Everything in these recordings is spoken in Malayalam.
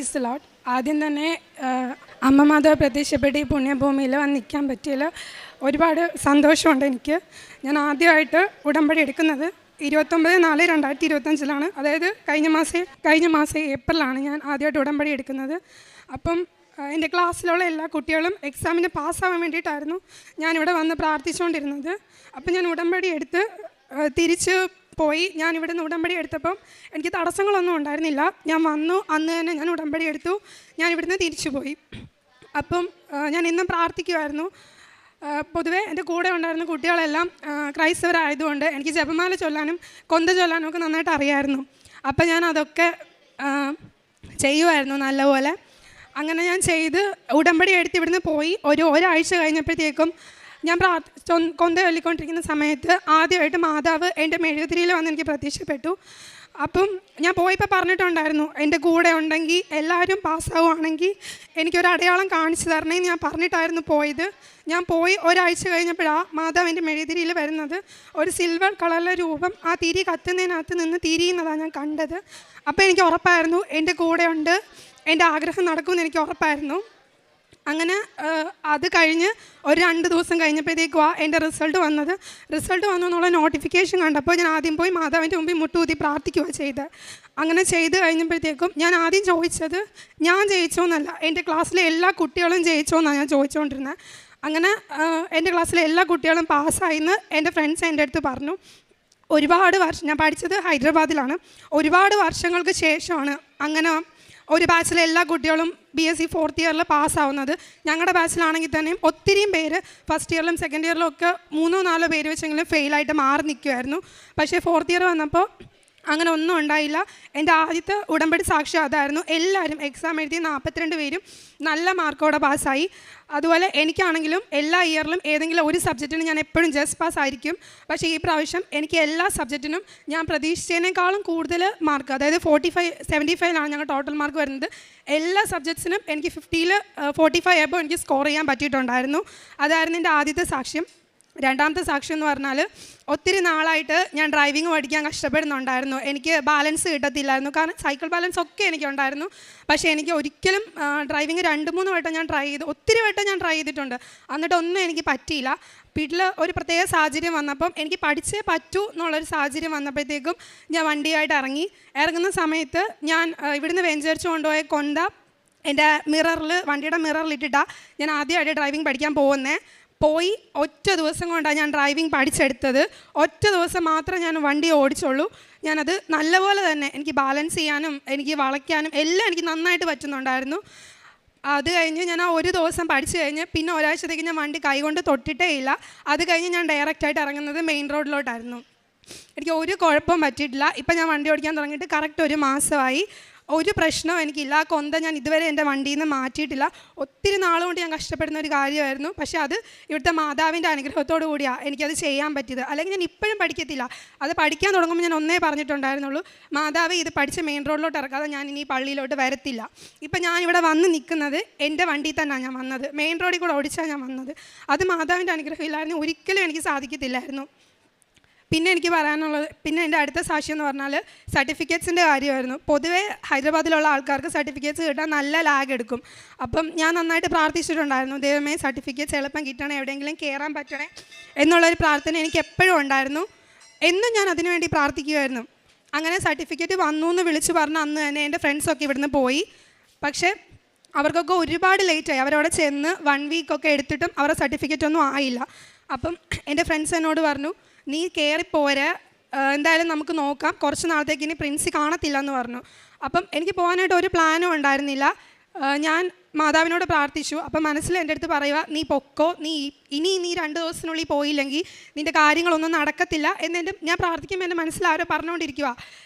Praise the Lord. ആദ്യം തന്നെ അമ്മ മാതാവ് പ്രത്യക്ഷപ്പെട്ട് ഈ പുണ്യഭൂമിയിൽ വന്ന് നിൽക്കാൻ പറ്റിയതിൽ ഒരുപാട് സന്തോഷമുണ്ട് എനിക്ക്. ഞാൻ ആദ്യമായിട്ട് ഉടമ്പടി എടുക്കുന്നത് 29/4/2025 അതായത് കഴിഞ്ഞ മാസം ഏപ്രിലാണ് ഞാൻ ആദ്യമായിട്ട് ഉടമ്പടി എടുക്കുന്നത്. അപ്പം എൻ്റെ ക്ലാസ്സിലുള്ള എല്ലാ കുട്ടികളും എക്സാമിന് പാസ്സാവാൻ വേണ്ടിയിട്ടായിരുന്നു ഞാനിവിടെ വന്ന് പ്രാർത്ഥിച്ചുകൊണ്ടിരുന്നത്. അപ്പം ഞാൻ ഉടമ്പടി എടുത്ത് തിരിച്ച് പോയി. ഞാൻ ഇവിടെ നിന്ന് ഉടമ്പടി എടുത്തപ്പം എനിക്ക് തടസ്സങ്ങളൊന്നും ഉണ്ടായിരുന്നില്ല. ഞാൻ വന്നു, അന്ന് തന്നെ ഞാൻ ഉടമ്പടി എടുത്തു, ഞാൻ ഇവിടുന്ന് തിരിച്ചു പോയി. അപ്പം ഞാൻ ഇന്നും പ്രാർത്ഥിക്കുമായിരുന്നു. പൊതുവേ എൻ്റെ കൂടെ ഉണ്ടായിരുന്ന കുട്ടികളെല്ലാം ക്രൈസ്തവരായതുകൊണ്ട് എനിക്ക് ജപമാല ചൊല്ലാനും കൊന്ത ചൊല്ലാനും ഒക്കെ നന്നായിട്ട് അറിയാമായിരുന്നു. അപ്പം ഞാൻ അതൊക്കെ ചെയ്യുമായിരുന്നു നല്ലപോലെ. അങ്ങനെ ഞാൻ ചെയ്ത് ഉടമ്പടി എടുത്ത് ഇവിടുന്ന് പോയി. ഒരാഴ്ച കഴിഞ്ഞപ്പോഴത്തേക്കും ഞാൻ കൊന്ത ചൊല്ലിക്കൊണ്ടിരിക്കുന്ന സമയത്ത് ആദ്യമായിട്ട് മാതാവ് എൻ്റെ മെഴുകുതിരിയിൽ വന്ന് എനിക്ക് പ്രത്യക്ഷപ്പെട്ടു. അപ്പം ഞാൻ പോയപ്പോൾ പറഞ്ഞിട്ടുണ്ടായിരുന്നു, എൻ്റെ കൂടെ ഉണ്ടെങ്കിൽ എല്ലാവരും പാസ്സാവുകയാണെങ്കിൽ എനിക്കൊരു അടയാളം കാണിച്ചു തരണേന്ന് ഞാൻ പറഞ്ഞിട്ടായിരുന്നു പോയത്. ഞാൻ പോയി ഒരാഴ്ച കഴിഞ്ഞപ്പോഴാണ് മാതാവ് എൻ്റെ മെഴുകുതിരിയിൽ വരുന്നത്. ഒരു സിൽവർ കളറിലെ രൂപം ആ തിരി കത്തുന്നതിനകത്ത് നിന്ന് തിരിയുന്നതാണ് ഞാൻ കണ്ടത്. അപ്പോൾ എനിക്ക് ഉറപ്പായിരുന്നു എൻ്റെ കൂടെ ഉണ്ട്, എൻ്റെ ആഗ്രഹം നടക്കുമെന്ന് എനിക്ക് ഉറപ്പായിരുന്നു. അങ്ങനെ അത് കഴിഞ്ഞ് ഒരു 2 ദിവസം കഴിഞ്ഞപ്പോഴത്തേക്കുമാണ് എൻ്റെ റിസൾട്ട് വന്നു എന്നുള്ള നോട്ടിഫിക്കേഷൻ കണ്ടപ്പോൾ ഞാൻ ആദ്യം പോയി മാതാവിൻ്റെ മുമ്പിൽ മുട്ടുകുത്തി പ്രാർത്ഥിക്കുകയാണ് ചെയ്തത്. അങ്ങനെ ചെയ്ത് കഴിഞ്ഞപ്പോഴത്തേക്കും ഞാൻ ആദ്യം ചോദിച്ചത് ഞാൻ ജയിച്ചോ എന്നല്ല, എൻ്റെ ക്ലാസ്സിലെ എല്ലാ കുട്ടികളും ജയിച്ചോ എന്നാണ് ഞാൻ ചോദിച്ചുകൊണ്ടിരുന്നത്. അങ്ങനെ എൻ്റെ ക്ലാസ്സിലെ എല്ലാ കുട്ടികളും പാസ്സായിന്ന് എൻ്റെ ഫ്രണ്ട്സ് എൻ്റെ അടുത്ത് പറഞ്ഞു. ഒരുപാട് വർഷം ഞാൻ പഠിച്ചത് ഹൈദരാബാദിലാണ്. ഒരുപാട് വർഷങ്ങൾക്ക് ശേഷമാണ് അങ്ങനെ ഒരു ബാച്ചിലെ എല്ലാ കുട്ടികളും BSc 4th ഇയറിൽ പാസ്സാവുന്നത്. ഞങ്ങളുടെ ബാച്ചിലാണെങ്കിൽ തന്നെയും ഒത്തിരിയും പേര് ഫസ്റ്റ് ഇയറിലും സെക്കൻഡ് ഇയറിലും ഒക്കെ 3-4 പേര് വെച്ചെങ്കിലും ഫെയിലായിട്ട് മാറി നിൽക്കുമായിരുന്നു. പക്ഷേ 4th ഇയർ വന്നപ്പോൾ അങ്ങനെ ഒന്നും ഉണ്ടായില്ല. എൻ്റെ ആദ്യത്തെ ഉടമ്പടി സാക്ഷ്യം അതായിരുന്നു. എല്ലാവരും എക്സാം എഴുതി 42 പേരും നല്ല മാർക്കോടെ പാസ്സായി. അതുപോലെ എനിക്കാണെങ്കിലും എല്ലാ ഇയറിലും ഏതെങ്കിലും ഒരു സബ്ജക്റ്റിന് ഞാൻ എപ്പോഴും ജസ്റ്റ് പാസ് ആയിരിക്കും. പക്ഷേ ഈ പ്രാവശ്യം എനിക്ക് എല്ലാ സബ്ജക്റ്റിനും ഞാൻ പ്രതീക്ഷിച്ചതിനേക്കാളും കൂടുതൽ മാർക്ക്, അതായത് 75 ഞങ്ങൾ ടോട്ടൽ മാർക്ക് വരുന്നത്. എല്ലാ സബ്ജക്ട്സിനും എനിക്ക് 50-ൽ 45 ആയപ്പോൾ എനിക്ക് സ്കോർ ചെയ്യാൻ പറ്റിയിട്ടുണ്ടായിരുന്നു. അതായിരുന്നു എൻ്റെ ആദ്യത്തെ സാക്ഷ്യം. രണ്ടാമത്തെ സാക്ഷ്യം എന്ന് പറഞ്ഞാൽ ഒത്തിരി നാളായിട്ട് ഞാൻ ഡ്രൈവിംഗ് പഠിക്കാൻ കഷ്ടപ്പെടുന്നുണ്ടായിരുന്നു. എനിക്ക് ബാലൻസ് കിട്ടത്തില്ലായിരുന്നു. കാരണം സൈക്കിൾ ബാലൻസ് ഒക്കെ എനിക്കുണ്ടായിരുന്നു. പക്ഷേ എനിക്ക് ഒരിക്കലും ഡ്രൈവിംഗ് 2-3 വട്ടം ഞാൻ ട്രൈ ചെയ്തു, ഒത്തിരി വട്ടം ഞാൻ ട്രൈ ചെയ്തിട്ടുണ്ട്. എന്നിട്ടൊന്നും എനിക്ക് പറ്റിയില്ല. വീട്ടിൽ ഒരു പ്രത്യേക സാഹചര്യം വന്നപ്പം എനിക്ക് പഠിച്ചേ പറ്റൂ എന്നുള്ളൊരു സാഹചര്യം വന്നപ്പോഴത്തേക്കും ഞാൻ വണ്ടിയായിട്ട് ഇറങ്ങുന്ന സമയത്ത് ഞാൻ ഇവിടുന്ന് വെഞ്ചരിച്ചു കൊണ്ടുപോയ കൊന്ത എൻ്റെ വണ്ടിയുടെ മിററിലിട്ടിട്ടാണ് ഞാൻ ആദ്യമായിട്ട് ഡ്രൈവിംഗ് പഠിക്കാൻ പോയി. ഒറ്റ ദിവസം കൊണ്ടാണ് ഞാൻ ഡ്രൈവിംഗ് പഠിച്ചെടുത്തത്. ഒറ്റ ദിവസം മാത്രമേ ഞാൻ വണ്ടി ഓടിച്ചുള്ളൂ. ഞാനത് നല്ലപോലെ തന്നെ എനിക്ക് ബാലൻസ് ചെയ്യാനും എനിക്ക് വളയ്ക്കാനും എല്ലാം എനിക്ക് നന്നായിട്ട് പറ്റുന്നുണ്ടായിരുന്നു. അത് കഴിഞ്ഞ് ഞാൻ ആ ഒരു ദിവസം പഠിച്ചു കഴിഞ്ഞ് പിന്നെ ഒരാഴ്ചത്തേക്ക് ഞാൻ വണ്ടി കൈകൊണ്ട് തൊട്ടിട്ടേ ഇല്ല. അത് കഴിഞ്ഞ് ഞാൻ ഡയറക്റ്റായിട്ട് ഇറങ്ങുന്നത് മെയിൻ റോഡിലോട്ടായിരുന്നു. എനിക്ക് ഒരു കുഴപ്പവും പറ്റിയിട്ടില്ല. ഇപ്പം ഞാൻ വണ്ടി ഓടിക്കാൻ തുടങ്ങിയിട്ട് കറക്റ്റ് 1 മാസമായി. ഒരു പ്രശ്നവും എനിക്കില്ല. ആ കൊന്ത ഞാൻ ഇതുവരെ എൻ്റെ വണ്ടിയിൽ നിന്ന് മാറ്റിയിട്ടില്ല. ഒത്തിരി നാളുകൊണ്ട് ഞാൻ കഷ്ടപ്പെടുന്ന ഒരു കാര്യമായിരുന്നു. പക്ഷേ അത് ഇവിടുത്തെ മാതാവിൻ്റെ അനുഗ്രഹത്തോടു കൂടിയാണ് എനിക്കത് ചെയ്യാൻ പറ്റിയത്. അല്ലെങ്കിൽ ഞാൻ ഇപ്പോഴും പഠിക്കത്തില്ല. അത് പഠിക്കാൻ തുടങ്ങുമ്പോൾ ഞാൻ ഒന്നേ പറഞ്ഞിട്ടുണ്ടായിരുന്നുള്ളൂ, മാതാവ് ഇത് പഠിച്ച് മെയിൻ റോഡിലോട്ട് ഇറക്കാതെ ഞാൻ ഇനി പള്ളിയിലോട്ട് വരത്തില്ല. ഇപ്പം ഞാനിവിടെ വന്ന് നിൽക്കുന്നത് എൻ്റെ വണ്ടിയിൽ തന്നെയാണ് ഞാൻ വന്നത്. മെയിൻ റോഡിൽ കൂടെ ഓടിച്ചാണ് ഞാൻ വന്നത്. അത് മാതാവിൻ്റെ അനുഗ്രഹം ഇല്ലായിരുന്നു ഒരിക്കലും എനിക്ക് സാധിക്കത്തില്ലായിരുന്നു. പിന്നെ എനിക്ക് പറയാനുള്ളത്, പിന്നെ എൻ്റെ അടുത്ത സാക്ഷ്യം എന്ന് പറഞ്ഞാൽ സർട്ടിഫിക്കറ്റ്സിൻ്റെ കാര്യമായിരുന്നു. പൊതുവേ ഹൈദരാബാദിലുള്ള ആൾക്കാർക്ക് സർട്ടിഫിക്കറ്റ്സ് കിട്ടാൻ നല്ല ലാഗ് എടുക്കും. അപ്പം ഞാൻ നന്നായിട്ട് പ്രാർത്ഥിച്ചിട്ടുണ്ടായിരുന്നു, ദൈവമേ സർട്ടിഫിക്കറ്റ്സ് എളുപ്പം കിട്ടണേ, എവിടെയെങ്കിലും കയറാൻ പറ്റണേ എന്നുള്ളൊരു പ്രാർത്ഥന എനിക്ക് എപ്പോഴും ഉണ്ടായിരുന്നു. എന്നും ഞാൻ അതിനുവേണ്ടി പ്രാർത്ഥിക്കുമായിരുന്നു. അങ്ങനെ സർട്ടിഫിക്കറ്റ് വന്നു എന്ന് വിളിച്ച് പറഞ്ഞ അന്ന് തന്നെ എൻ്റെ ഫ്രണ്ട്സൊക്കെ ഇവിടുന്ന് പോയി. പക്ഷേ അവർക്കൊക്കെ ഒരുപാട് ലേറ്റായി. അവരവിടെ ചെന്ന് 1 വീക്കൊക്കെ എടുത്തിട്ടും അവരുടെ സർട്ടിഫിക്കറ്റ് ഒന്നും ആയില്ല. അപ്പം എൻ്റെ ഫ്രണ്ട്സ് എന്നോട് പറഞ്ഞു, നീ കയറിപ്പോരെ, എന്തായാലും നമുക്ക് നോക്കാം, കുറച്ച് നാളത്തേക്ക് ഇനി പ്രിൻസി കാണത്തില്ല എന്ന് പറഞ്ഞു. അപ്പം എനിക്ക് പോകാനായിട്ട് ഒരു പ്ലാനും ഉണ്ടായിരുന്നില്ല. ഞാൻ മാതാവിനോട് പ്രാർത്ഥിച്ചു. അപ്പം മനസ്സിൽ എൻ്റെ അടുത്ത് പറയുക, നീ പൊക്കോ, നീ 2 ദിവസത്തിനുള്ളിൽ പോയില്ലെങ്കിൽ നിൻ്റെ കാര്യങ്ങളൊന്നും നടക്കത്തില്ല എന്ന് ഞാൻ പ്രാർത്ഥിക്കുമ്പോൾ എൻ്റെ മനസ്സിൽ ആരോ പറഞ്ഞുകൊണ്ടിരിക്കുക.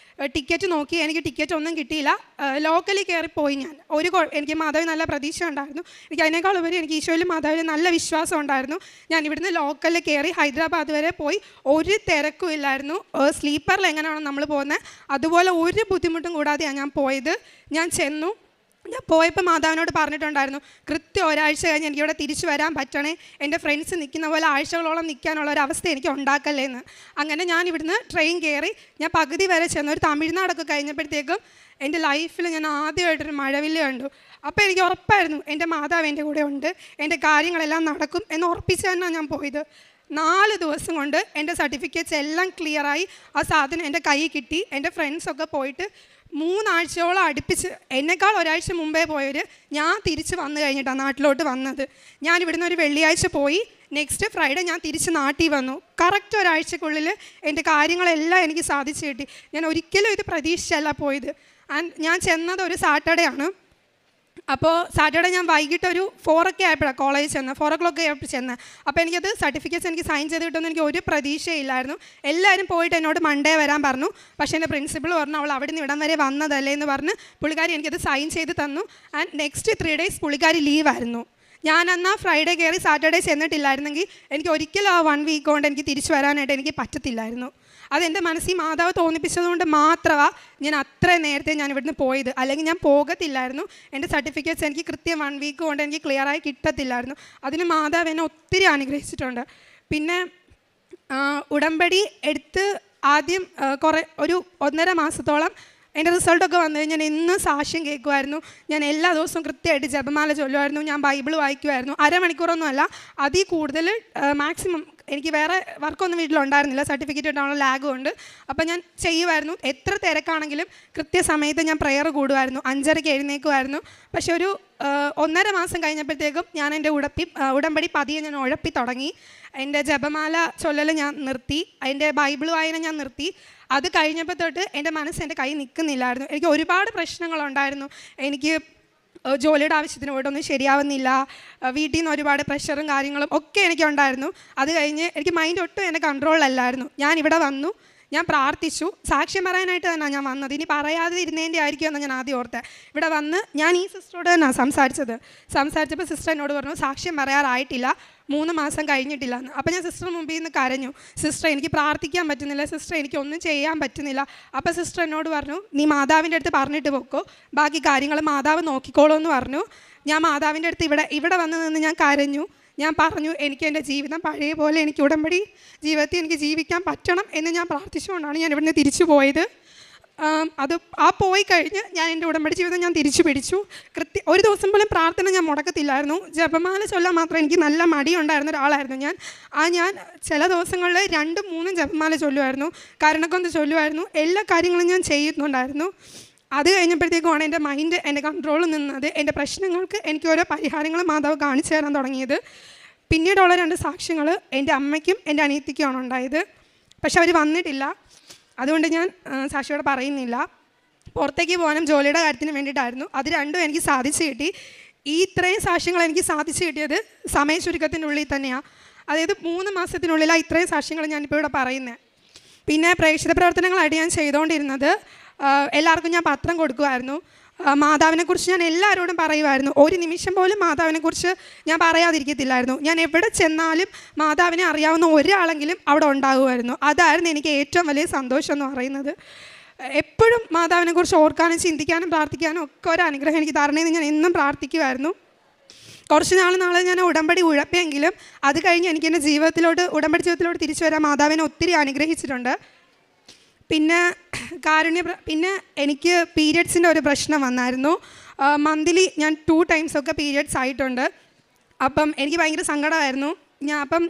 ടിക്കറ്റ് നോക്കി, എനിക്ക് ടിക്കറ്റ് ഒന്നും കിട്ടിയില്ല. ലോക്കലിൽ കയറിപ്പോയി ഞാൻ. എനിക്ക് മാതാവിൽ നല്ല പ്രതീക്ഷ ഉണ്ടായിരുന്നു. എനിക്ക് അതിനേക്കാൾ ഉപരി എനിക്ക് ഈശോയിലും മാതാവിൽ നല്ല വിശ്വാസം ഉണ്ടായിരുന്നു. ഞാൻ ഇവിടുന്ന് ലോക്കലിൽ കയറി ഹൈദരാബാദ് വരെ പോയി. ഒരു തിരക്കും ഇല്ലായിരുന്നു. സ്ലീപ്പറിൽ എങ്ങനെയാണോ നമ്മൾ പോകുന്നത് അതുപോലെ ഒരു ബുദ്ധിമുട്ടും കൂടാതെയാണ് ഞാൻ പോയത്. ഞാൻ ചെന്നു. ഞാൻ പോയപ്പോൾ മാതാവിനോട് പറഞ്ഞിട്ടുണ്ടായിരുന്നു, കൃത്യം ഒരാഴ്ച കഴിഞ്ഞ് എനിക്കിവിടെ തിരിച്ചു വരാൻ പറ്റണേ, എൻ്റെ ഫ്രണ്ട്സ് നിൽക്കുന്ന പോലെ ആഴ്ചകളോളം നിൽക്കാനുള്ള ഒരു അവസ്ഥ എനിക്ക് ഉണ്ടാക്കല്ലേ എന്ന്. അങ്ങനെ ഞാൻ ഇവിടുന്ന് ട്രെയിൻ കയറി. ഞാൻ പകുതി വരെ ചെന്നു. ഒരു തമിഴ്നാടൊക്കെ കഴിഞ്ഞപ്പോഴത്തേക്കും എൻ്റെ ലൈഫിൽ ഞാൻ ആദ്യമായിട്ടൊരു മഴവില്ല് കണ്ടു. അപ്പോൾ എനിക്ക് ഉറപ്പായിരുന്നു എൻ്റെ മാതാവ് എൻ്റെ കൂടെ ഉണ്ട്, എൻ്റെ കാര്യങ്ങളെല്ലാം നടക്കും എന്ന് ഉറപ്പിച്ച് തന്നെയാണ് ഞാൻ പോയത്. 4 ദിവസം കൊണ്ട് എൻ്റെ സർട്ടിഫിക്കറ്റ്സ് എല്ലാം ക്ലിയറായി. ആ സാധനം എൻ്റെ കയ്യിൽ കിട്ടി. എൻ്റെ ഫ്രണ്ട്സൊക്കെ പോയിട്ട് 3 ആഴ്ചയോളം അടുപ്പിച്ച്, എന്നെക്കാൾ ഒരാഴ്ച മുമ്പേ പോയവർ ഞാൻ തിരിച്ച് വന്നു കഴിഞ്ഞിട്ടാണ് നാട്ടിലോട്ട് വന്നത്. ഞാൻ ഇവിടുന്ന് ഒരു വെള്ളിയാഴ്ച പോയി, നെക്സ്റ്റ് ഫ്രൈഡേ ഞാൻ തിരിച്ച് നാട്ടിൽ വന്നു. കറക്റ്റ് ഒരാഴ്ചക്കുള്ളിൽ എൻ്റെ കാര്യങ്ങളെല്ലാം എനിക്ക് സാധിച്ചു കിട്ടി. ഞാൻ ഒരിക്കലും ഇത് പ്രതീക്ഷിച്ചല്ല പോയത്. ആൻഡ് ഞാൻ ചെന്നത് ഒരു സാറ്റർഡേ ആണ്. അപ്പോൾ സാറ്റർഡേ ഞാൻ വൈകിട്ട് ഒരു 4 ഒക്കെ ആയപ്പോഴാണ് കോളേജിൽ ചെന്നത്, 4 o'clock ആയപ്പോൾ ചെന്നത്. അപ്പോൾ എനിക്കത് സർട്ടിഫിക്കറ്റ്സ് എനിക്ക് സൈൻ ചെയ്ത് കിട്ടുമെന്ന് എനിക്ക് ഒരു പ്രതീക്ഷയില്ലായിരുന്നു. എല്ലാവരും പോയിട്ട് എന്നോട് മൺഡേ വരാൻ പറഞ്ഞു. പക്ഷേ എൻ്റെ പ്രിൻസിപ്പൾ പറഞ്ഞു അവൾ അവിടെ നിന്ന് ഇവിടം വരെ വന്നതല്ലേ എന്ന് പറഞ്ഞ് പുള്ളിക്കാരി എനിക്കത് സൈൻ ചെയ്ത് തന്നു. ആൻഡ് നെക്സ്റ്റ് 3 days പുള്ളിക്കാരി ലീവായിരുന്നു. ഞാൻ എന്നാൽ ഫ്രൈഡേ കയറി സാറ്റർഡേ ചെന്നിട്ടില്ലായിരുന്നെങ്കിൽ എനിക്ക് ഒരിക്കലും ആ 1 week കൊണ്ട് എനിക്ക് തിരിച്ചു വരാനായിട്ട് എനിക്ക് പറ്റത്തില്ലായിരുന്നു. അതെൻ്റെ മനസ്സിൽ മാതാവ് തോന്നിപ്പിച്ചതുകൊണ്ട് മാത്രമാണ് ഞാൻ അത്രയും നേരത്തെ ഞാൻ ഇവിടുന്ന് പോയത്. അല്ലെങ്കിൽ ഞാൻ പോകത്തില്ലായിരുന്നു. എൻ്റെ സർട്ടിഫിക്കറ്റ്സ് എനിക്ക് കൃത്യം 1 week കൊണ്ട് എനിക്ക് ക്ലിയറായി കിട്ടത്തില്ലായിരുന്നു. അതിന് മാതാവ് എന്നെ ഒത്തിരി അനുഗ്രഹിച്ചിട്ടുണ്ട്. പിന്നെ ഉടമ്പടി എടുത്ത് ആദ്യം ഒരു 1.5 മാസത്തോളം എൻ്റെ റിസൾട്ടൊക്കെ വന്നു കഴിഞ്ഞാൽ ഞാൻ എന്നും സാക്ഷ്യം കേൾക്കുമായിരുന്നു. ഞാൻ എല്ലാ ദിവസവും കൃത്യമായിട്ട് ജപമാല ചൊല്ലുമായിരുന്നു. ഞാൻ ബൈബിൾ വായിക്കുമായിരുന്നു. അരമണിക്കൂറൊന്നും അല്ല, അതിൽ കൂടുതൽ മാക്സിമം. എനിക്ക് വേറെ വർക്കൊന്നും വീട്ടിലുണ്ടായിരുന്നില്ല, സർട്ടിഫിക്കറ്റ് ഇട്ടാണോ ലാഗ് കൊണ്ട്. അപ്പം ഞാൻ ചെയ്യുമായിരുന്നു. എത്ര തിരക്കാണെങ്കിലും കൃത്യസമയത്ത് ഞാൻ പ്രെയർ കൂടുമായിരുന്നു. 5:30 എഴുന്നേക്കുമായിരുന്നു. പക്ഷെ ഒരു 1.5 മാസം കഴിഞ്ഞപ്പോഴത്തേക്കും ഞാൻ എൻ്റെ ഉടമ്പടി പതിയെ ഞാൻ ഉഴപ്പി തുടങ്ങി. എൻ്റെ ജപമാല ചൊല്ലൽ ഞാൻ നിർത്തി, അതിൻ്റെ ബൈബിൾ വായന ഞാൻ നിർത്തി. അത് കഴിഞ്ഞപ്പോൾ തൊട്ട് എൻ്റെ മനസ്സ് എൻ്റെ കൈ നിൽക്കുന്നില്ലായിരുന്നു. എനിക്ക് ഒരുപാട് പ്രശ്നങ്ങളുണ്ടായിരുന്നു. എനിക്ക് ജോലിയുടെ ആവശ്യത്തിന് പോയിട്ടൊന്നും ശരിയാവുന്നില്ല, വീട്ടിൽ നിന്ന് ഒരുപാട് പ്രഷറും കാര്യങ്ങളും ഒക്കെ എനിക്കുണ്ടായിരുന്നു. അത് കഴിഞ്ഞ് എനിക്ക് മൈൻഡ് ഒട്ടും എൻ്റെ കൺട്രോളിലല്ലായിരുന്നു. ഞാൻ ഇവിടെ വന്നു, ഞാൻ പ്രാർത്ഥിച്ചു. സാക്ഷ്യം പറയാനായിട്ട് തന്നെ ഞാൻ വന്നത്, ഇനി പറയാതെ ഇരുന്നതിൻ്റെ ആയിരിക്കുമെന്ന് ഞാൻ ആദ്യം ഓർത്തത്. ഇവിടെ വന്ന് ഞാൻ ഈ സിസ്റ്ററോട് തന്നെയാണ് സംസാരിച്ചപ്പോൾ സിസ്റ്റർ എന്നോട് പറഞ്ഞു സാക്ഷ്യം പറയാറായിട്ടില്ല, 3 മാസം കഴിഞ്ഞിട്ടില്ല എന്ന്. അപ്പോൾ ഞാൻ സിസ്റ്റർ മുമ്പിൽ നിന്ന് കരഞ്ഞു, സിസ്റ്റർ എനിക്ക് പ്രാർത്ഥിക്കാൻ പറ്റുന്നില്ല, സിസ്റ്റർ എനിക്കൊന്നും ചെയ്യാൻ പറ്റുന്നില്ല. അപ്പോൾ സിസ്റ്റർ എന്നോട് പറഞ്ഞു നീ മാതാവിൻ്റെ അടുത്ത് പറഞ്ഞിട്ട് പോക്കോ, ബാക്കി കാര്യങ്ങൾ മാതാവ് നോക്കിക്കോളൂ എന്ന് പറഞ്ഞു. ഞാൻ മാതാവിൻ്റെ അടുത്ത് ഇവിടെ വന്ന് നിന്ന് ഞാൻ കരഞ്ഞു. ഞാൻ പറഞ്ഞു എനിക്ക് എൻ്റെ ജീവിതം പഴയ പോലെ എനിക്ക് ഉടമ്പടി ജീവിതത്തിൽ എനിക്ക് ജീവിക്കാൻ പറ്റണം എന്ന് ഞാൻ പ്രാർത്ഥിച്ചുകൊണ്ടാണ് ഞാൻ ഇവിടുന്ന് തിരിച്ചു പോയത്. അത് പോയി കഴിഞ്ഞ് ഞാൻ എൻ്റെ ഉടമ്പടി ജീവിതം ഞാൻ തിരിച്ചു പിടിച്ചു. ഒരു ദിവസം പോലും പ്രാർത്ഥന ഞാൻ മുടക്കത്തില്ലായിരുന്നു. ജപമാല ചൊല്ലാൻ മാത്രം എനിക്ക് നല്ല മടിയുണ്ടായിരുന്ന ഒരാളായിരുന്നു ഞാൻ ചില ദിവസങ്ങളിൽ 2-3 ജപമാല ചൊല്ലുമായിരുന്നു, കരുണക്കൊന്ത് ചൊല്ലുമായിരുന്നു, എല്ലാ കാര്യങ്ങളും ഞാൻ ചെയ്യുന്നുണ്ടായിരുന്നു. അത് കഴിഞ്ഞപ്പോഴത്തേക്കുമാണ് എൻ്റെ മൈൻഡ് എൻ്റെ കൺട്രോളിൽ നിന്നത്. എൻ്റെ പ്രശ്നങ്ങൾക്ക് എനിക്ക് ഓരോ പരിഹാരങ്ങൾ മാതാവ് കാണിച്ചു തരാൻ തുടങ്ങിയത്. പിന്നീടുള്ള 2 സാക്ഷ്യങ്ങൾ എൻ്റെ അമ്മയ്ക്കും എൻ്റെ അനിയത്തിക്കുമാണ് ഉണ്ടായത്. പക്ഷെ അവർ വന്നിട്ടില്ല, അതുകൊണ്ട് ഞാൻ സാക്ഷിയോട് പറയുന്നില്ല. പുറത്തേക്ക് പോകാനും ജോലിയുടെ കാര്യത്തിന് വേണ്ടിയിട്ടായിരുന്നു. അത് രണ്ടും എനിക്ക് സാധിച്ചു കിട്ടി. ഇത്രയും സാക്ഷ്യങ്ങൾ എനിക്ക് സാധിച്ചു കിട്ടിയത് സമയ ചുരുക്കത്തിനുള്ളിൽ തന്നെയാണ്. അതായത് 3 മാസത്തിനുള്ളിലാണ് ഇത്രയും സാക്ഷ്യങ്ങൾ ഞാനിപ്പോൾ ഇവിടെ പറയുന്നത്. പിന്നെ പ്രേക്ഷിത പ്രവർത്തനങ്ങളായിട്ട് ഞാൻ ചെയ്തുകൊണ്ടിരുന്നത്, എല്ലാവർക്കും ഞാൻ പത്രം കൊടുക്കുമായിരുന്നു. മാതാവിനെക്കുറിച്ച് ഞാൻ എല്ലാവരോടും പറയുമായിരുന്നു. ഒരു നിമിഷം പോലും മാതാവിനെക്കുറിച്ച് ഞാൻ പറയാതിരിക്കത്തില്ലായിരുന്നു. ഞാൻ എവിടെ ചെന്നാലും മാതാവിനെ അറിയാവുന്ന ഒരാളെങ്കിലും അവിടെ ഉണ്ടാകുമായിരുന്നു. അതായിരുന്നു എനിക്ക് ഏറ്റവും വലിയ സന്തോഷം എന്ന് പറയുന്നത്. എപ്പോഴും മാതാവിനെക്കുറിച്ച് ഓർക്കാനും ചിന്തിക്കാനും പ്രാർത്ഥിക്കാനും ഒക്കെ ഒരു അനുഗ്രഹം എനിക്ക് തരണമെന്ന് ഞാൻ എന്നും പ്രാർത്ഥിക്കുമായിരുന്നു. കുറച്ച് നാൾ ഞാൻ ഉടമ്പടി ഉഴപ്പിയെങ്കിലും അത് കഴിഞ്ഞ് എനിക്ക് എൻ്റെ ഉടമ്പടി ജീവിതത്തിലോട്ട് തിരിച്ചു വരാൻ മാതാവിനെ ഒത്തിരി അനുഗ്രഹിച്ചിട്ടുണ്ട്. പിന്നെ പിന്നെ എനിക്ക് പീരിയഡ്സിൻ്റെ ഒരു പ്രശ്നം വന്നായിരുന്നു. മന്ത്ലി ഞാൻ 2 times ഒക്കെ പീരിയഡ്സ് ആയിട്ടുണ്ട്. അപ്പം എനിക്ക് ഭയങ്കര സങ്കടമായിരുന്നു.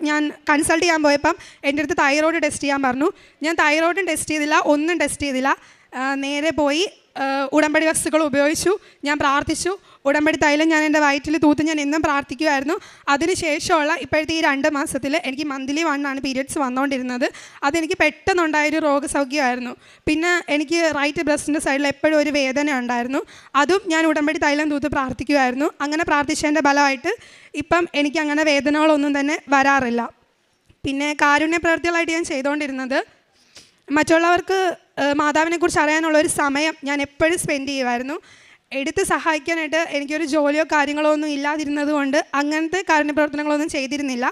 ഞാൻ കൺസൾട്ട് ചെയ്യാൻ പോയപ്പം എൻ്റെ അടുത്ത് തൈറോയ്ഡ് ടെസ്റ്റ് ചെയ്യാൻ പറഞ്ഞു. ഞാൻ തൈറോയ്ഡും ടെസ്റ്റ് ചെയ്തില്ല, ഒന്നും ടെസ്റ്റ് ചെയ്തില്ല. നേരെ പോയി ഉടമ്പടി വസ്തുക്കൾ ഉപയോഗിച്ചു. ഞാൻ പ്രാർത്ഥിച്ചു. ഉടമ്പടി തൈലം ഞാൻ എൻ്റെ വയറ്റിൽ തൂത്ത് ഞാൻ എന്നും പ്രാർത്ഥിക്കുമായിരുന്നു. അതിനുശേഷമുള്ള ഇപ്പോഴത്തെ ഈ 2 മാസത്തിൽ എനിക്ക് മന്ത്ലി 1 ആണ് പീരിയഡ്സ് വന്നുകൊണ്ടിരുന്നത്. അതെനിക്ക് പെട്ടെന്നുണ്ടായൊരു രോഗസൗഖ്യമായിരുന്നു. പിന്നെ എനിക്ക് റൈറ്റ് ബ്രസ്റ്റിൻ്റെ സൈഡിൽ എപ്പോഴും ഒരു വേദന ഉണ്ടായിരുന്നു. അതും ഞാൻ ഉടമ്പടി തൈലം തൂത്ത് പ്രാർത്ഥിക്കുമായിരുന്നു. അങ്ങനെ പ്രാർത്ഥിച്ചതിൻ്റെ ഫലമായിട്ട് ഇപ്പം എനിക്ക് അങ്ങനെ വേദനകളൊന്നും തന്നെ വരാറില്ല. പിന്നെ കാരുണ്യ പ്രവൃത്തികളായിട്ട് ഞാൻ ചെയ്തുകൊണ്ടിരുന്നത്, മറ്റുള്ളവർക്ക് മാതാവിനെക്കുറിച്ച് അറിയാനുള്ളൊരു സമയം ഞാൻ എപ്പോഴും സ്പെൻഡ് ചെയ്യുമായിരുന്നു. എടുത്ത് സഹായിക്കാനായിട്ട് എനിക്കൊരു ജോലിയോ കാര്യങ്ങളോ ഒന്നും ഇല്ലാതിരുന്നത് കൊണ്ട് അങ്ങനത്തെ കാരുണ്യപ്രവർത്തനങ്ങളൊന്നും ചെയ്തിരുന്നില്ല.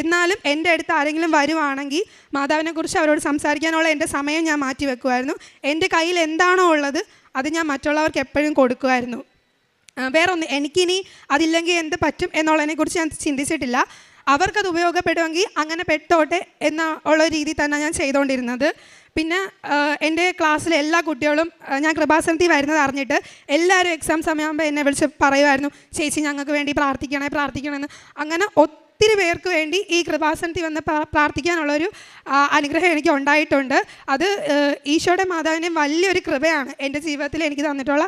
എന്നാലും എൻ്റെ അടുത്ത് ആരെങ്കിലും വരുവാണെങ്കിൽ മാതാവിനെക്കുറിച്ച് അവരോട് സംസാരിക്കാനുള്ള എൻ്റെ സമയം ഞാൻ മാറ്റി വെക്കുമായിരുന്നു. എൻ്റെ കയ്യിൽ എന്താണോ ഉള്ളത് അത് ഞാൻ മറ്റുള്ളവർക്ക് എപ്പോഴും കൊടുക്കുമായിരുന്നു. വേറെ ഒന്നും എനിക്കിനി അതില്ലെങ്കിൽ എന്ത് പറ്റും എന്നുള്ളതിനെക്കുറിച്ച് ഞാൻ ചിന്തിച്ചിട്ടില്ല. അവർക്കത് ഉപയോഗപ്പെടുമെങ്കിൽ അങ്ങനെ പെട്ടോട്ടെ എന്ന ഉള്ള രീതി തന്നെ ഞാൻ ചെയ്തുകൊണ്ടിരുന്നത്. പിന്നെ എൻ്റെ ക്ലാസ്സിലെ എല്ലാ കുട്ടികളും ഞാൻ കൃപാസനത്തിൽ വരുന്നത് അറിഞ്ഞിട്ട് എല്ലാവരും എക്സാം സമയമാകുമ്പോൾ എന്നെ വിളിച്ച് പറയുമായിരുന്നു, ചേച്ചി ഞങ്ങൾക്ക് വേണ്ടി പ്രാർത്ഥിക്കണമെന്ന്. അങ്ങനെ ഒത്തിരി പേർക്ക് വേണ്ടി ഈ കൃപാസനത്തിൽ വന്ന് പ്രാർത്ഥിക്കാനുള്ളൊരു അനുഗ്രഹം എനിക്ക് ഉണ്ടായിട്ടുണ്ട്. അത് ഈശോയുടെ മാതാവിൻ്റെ വലിയൊരു കൃപയാണ് എൻ്റെ ജീവിതത്തിൽ എനിക്ക് തന്നിട്ടുള്ള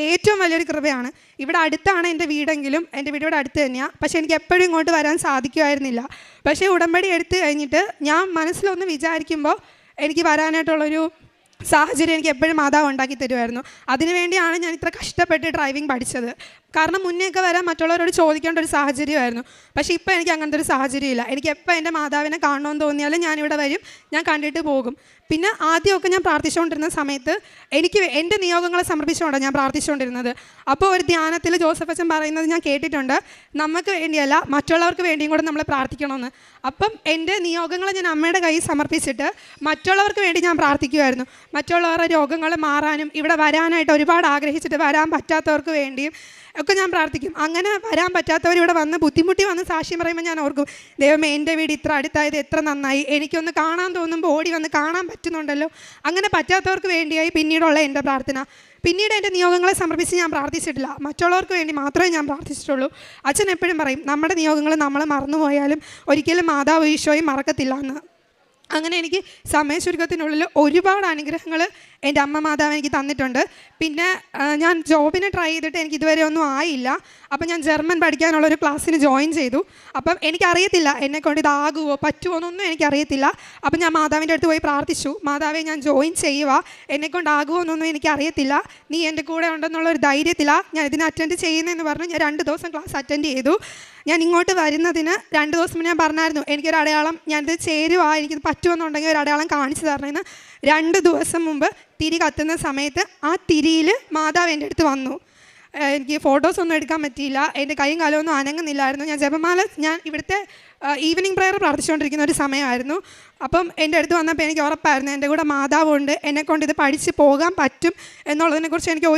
ഏറ്റവും വലിയൊരു കൃപയാണ്. ഇവിടെ അടുത്താണ് എൻ്റെ വീടെങ്കിലും എൻ്റെ വീട് ഇവിടെ അടുത്ത് തന്നെയാണ്. പക്ഷേ എനിക്ക് എപ്പോഴും ഇങ്ങോട്ട് വരാൻ സാധിക്കുമായിരുന്നില്ല. പക്ഷേ ഉടമ്പടി എടുത്തു കഴിഞ്ഞിട്ട് ഞാൻ മനസ്സിലൊന്ന് വിചാരിക്കുമ്പോൾ എനിക്ക് വരാനായിട്ടുള്ളൊരു സാഹചര്യം എനിക്ക് എപ്പോഴും മാതാവ് ഉണ്ടാക്കി തരുമായിരുന്നു. അതിനുവേണ്ടിയാണ് ഞാൻ ഇത്ര കഷ്ടപ്പെട്ട് ഡ്രൈവിംഗ് പഠിച്ചത്. കാരണം മുന്നേയൊക്കെ വരാൻ മറ്റുള്ളവരോട് ചോദിക്കേണ്ട ഒരു സാഹചര്യമായിരുന്നു. പക്ഷേ ഇപ്പോൾ എനിക്ക് അങ്ങനത്തെ ഒരു സാഹചര്യമില്ല. എനിക്ക് എപ്പോൾ എൻ്റെ മാതാവിനെ കാണണമെന്ന് തോന്നിയാലും ഞാനിവിടെ വരും, ഞാൻ കണ്ടിട്ട് പോകും. പിന്നെ ആദ്യമൊക്കെ ഞാൻ പ്രാർത്ഥിച്ചുകൊണ്ടിരുന്ന സമയത്ത് എനിക്ക് എൻ്റെ നിയോഗങ്ങളെ സമർപ്പിച്ചുകൊണ്ടാണ് ഞാൻ പ്രാർത്ഥിച്ചുകൊണ്ടിരുന്നത്. അപ്പോൾ ഒരു ധ്യാനത്തിൽ ജോസഫ് അച്ഛൻ പറയുന്നത് ഞാൻ കേട്ടിട്ടുണ്ട്, നമുക്ക് വേണ്ടിയല്ല മറ്റുള്ളവർക്ക് വേണ്ടിയും കൂടെ നമ്മൾ പ്രാർത്ഥിക്കണമെന്ന്. അപ്പം എൻ്റെ നിയോഗങ്ങളെ ഞാൻ അമ്മയുടെ കയ്യിൽ സമർപ്പിച്ചിട്ട് മറ്റുള്ളവർക്ക് വേണ്ടി ഞാൻ പ്രാർത്ഥിക്കുമായിരുന്നു. മറ്റുള്ളവരുടെ രോഗങ്ങൾ മാറാനും ഇവിടെ വരാനായിട്ട് ഒരുപാട് ആഗ്രഹിച്ചിട്ട് വരാൻ പറ്റാത്തവർക്ക് വേണ്ടിയും ഒക്കെ ഞാൻ പ്രാർത്ഥിക്കും. അങ്ങനെ വരാൻ പറ്റാത്തവർ ഇവിടെ വന്ന് ബുദ്ധിമുട്ടി വന്ന് സാക്ഷ്യം പറയുമ്പോൾ ഞാൻ ഓർക്കും, ദൈവമേ എൻ്റെ വീട് ഇത്ര അടുത്തായത് എത്ര നന്നായി, എനിക്കൊന്ന് കാണാൻ തോന്നുമ്പോൾ ഓടി വന്ന് കാണാൻ പറ്റുന്നുണ്ടല്ലോ. അങ്ങനെ പറ്റാത്തവർക്ക് വേണ്ടിയായി പിന്നീടുള്ള എൻ്റെ പ്രാർത്ഥന. പിന്നീട് എൻ്റെ നിയോഗങ്ങളെ സമർപ്പിച്ച് ഞാൻ പ്രാർത്ഥിച്ചിട്ടില്ല, മറ്റുള്ളവർക്ക് വേണ്ടി മാത്രമേ ഞാൻ പ്രാർത്ഥിച്ചിട്ടുള്ളൂ. അച്ഛൻ എപ്പോഴും പറയും, നമ്മുടെ നിയോഗങ്ങൾ നമ്മൾ മറന്നുപോയാലും ഒരിക്കലും മാതാവ് ഈശോയും മറക്കത്തില്ല എന്ന്. അങ്ങനെ എനിക്ക് സമയചുരുക്കത്തിനുള്ളിൽ ഒരുപാട് അനുഗ്രഹങ്ങൾ എൻ്റെ അമ്മ മാതാവ് എനിക്ക് തന്നിട്ടുണ്ട്. പിന്നെ ഞാൻ ജോബിന് ട്രൈ ചെയ്തിട്ട് എനിക്ക് ഇതുവരെ ഒന്നും ആയില്ല. അപ്പം ഞാൻ ജർമ്മൻ പഠിക്കാനുള്ളൊരു ക്ലാസ്സിന് ജോയിൻ ചെയ്തു. അപ്പം എനിക്കറിയത്തില്ല എന്നെക്കൊണ്ട് ഇതാകുമോ പറ്റുമോ എന്നൊന്നും എനിക്കറിയത്തില്ല. അപ്പം ഞാൻ മാതാവിൻ്റെ അടുത്ത് പോയി പ്രാർത്ഥിച്ചു, മാതാവെ ഞാൻ ജോയിൻ ചെയ്യുക, എന്നെക്കൊണ്ടാകുമോ എന്നൊന്നും എനിക്കറിയത്തില്ല, നീ എൻ്റെ കൂടെ ഉണ്ടെന്നുള്ളൊരു ധൈര്യത്തിലാണ് ഞാൻ ഇതിന് അറ്റൻഡ് ചെയ്യുന്നതെന്ന് പറഞ്ഞു. ഞാൻ 2 ദിവസം ക്ലാസ് അറ്റൻഡ് ചെയ്തു. ഞാൻ ഇങ്ങോട്ട് വരുന്നതിന് 2 ദിവസം മുന്നേ ഞാൻ പറഞ്ഞായിരുന്നു, എനിക്കൊരു അടയാളം, ഞാനിത് ചേരുക, എനിക്കിത് പറ്റുമെന്നുണ്ടെങ്കിൽ ഒരു അടയാളം കാണിച്ചു തരണമെന്ന്. 2 ദിവസം മുമ്പ് തിരി കത്തുന്ന സമയത്ത് ആ തിരിയിൽ മാതാവ് എൻ്റെ അടുത്ത് വന്നു. എനിക്ക് ഫോട്ടോസൊന്നും എടുക്കാൻ പറ്റിയില്ല, എൻ്റെ കൈയും കാലമൊന്നും അനങ്ങുന്നില്ലായിരുന്നു. ഞാൻ ജപമാല, ഞാൻ ഇവിടുത്തെ ഈവനിങ് പ്രെയർ പ്രാർത്ഥിച്ചുകൊണ്ടിരിക്കുന്ന ഒരു സമയമായിരുന്നു. അപ്പം എൻ്റെ അടുത്ത് വന്നപ്പോൾ എനിക്ക് ഉറപ്പായിരുന്നു എൻ്റെ കൂടെ മാതാവുണ്ട്, എന്നെക്കൊണ്ട് ഇത് പഠിച്ച് പോകാൻ പറ്റും എന്നുള്ളതിനെക്കുറിച്ച് എനിക്ക്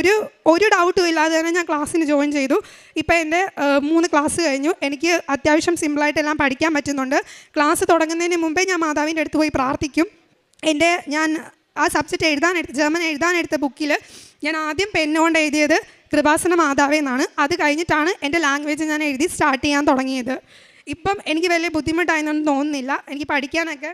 ഒരു ഡൗട്ടും ഇല്ലാതെ തന്നെ ഞാൻ ക്ലാസ്സിന് ജോയിൻ ചെയ്തു. ഇപ്പോൾ എൻ്റെ 3 ക്ലാസ് കഴിഞ്ഞു. എനിക്ക് അത്യാവശ്യം സിമ്പിളായിട്ടെല്ലാം പഠിക്കാൻ പറ്റുന്നുണ്ട്. ക്ലാസ് തുടങ്ങുന്നതിന് മുമ്പേ ഞാൻ മാതാവിൻ്റെ അടുത്ത് പോയി പ്രാർത്ഥിക്കും. ഞാൻ ആ സബ്ജക്റ്റ് ജർമ്മൻ എഴുതാനെടുത്ത ബുക്കിൽ ഞാൻ ആദ്യം പെന്നുകൊണ്ട് എഴുതിയത് കൃപാസന മാതാവേ എന്നാണ്. അത് കഴിഞ്ഞിട്ടാണ് എൻ്റെ ലാംഗ്വേജ് ഞാൻ എഴുതി സ്റ്റാർട്ട് ചെയ്യാൻ തുടങ്ങിയത്. ഇപ്പം എനിക്ക് വലിയ ബുദ്ധിമുട്ടായെന്നൊന്നും തോന്നുന്നില്ല, എനിക്ക് പഠിക്കാനൊക്കെ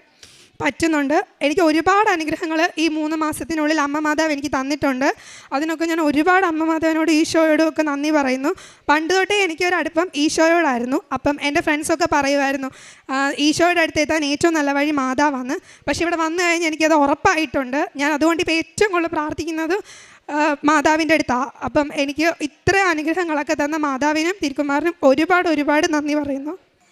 പറ്റുന്നുണ്ട്. എനിക്ക് ഒരുപാട് അനുഗ്രഹങ്ങൾ ഈ 3 മാസത്തിനുള്ളിൽ അമ്മ മാതാവ് എനിക്ക് തന്നിട്ടുണ്ട്. അതിനൊക്കെ ഞാൻ ഒരുപാട് അമ്മ മാതാവിനോട് ഈശോയോടും ഒക്കെ നന്ദി പറയുന്നു. പണ്ട് തൊട്ടേ എനിക്കൊരടുപ്പം ഈശോയോടായിരുന്നു. അപ്പം എൻ്റെ ഫ്രണ്ട്സൊക്കെ പറയുമായിരുന്നു, ഈശോയുടെ അടുത്ത് എത്താൻ ഏറ്റവും നല്ല വഴി മാതാവാണ്. പക്ഷേ ഇവിടെ വന്നു കഴിഞ്ഞാൽ എനിക്കത് ഉറപ്പായിട്ടുണ്ട്. ഞാൻ അതുകൊണ്ട് ഇപ്പോൾ ഏറ്റവും കൂടുതൽ പ്രാർത്ഥിക്കുന്നത് മാതാവിൻ്റെ അടുത്താണ്. അപ്പം എനിക്ക് ഇത്ര അനുഗ്രഹങ്ങളൊക്കെ തന്ന മാതാവിനും തിരുക്കുമാറിനും ഒരുപാട് നന്ദി പറയുന്നു.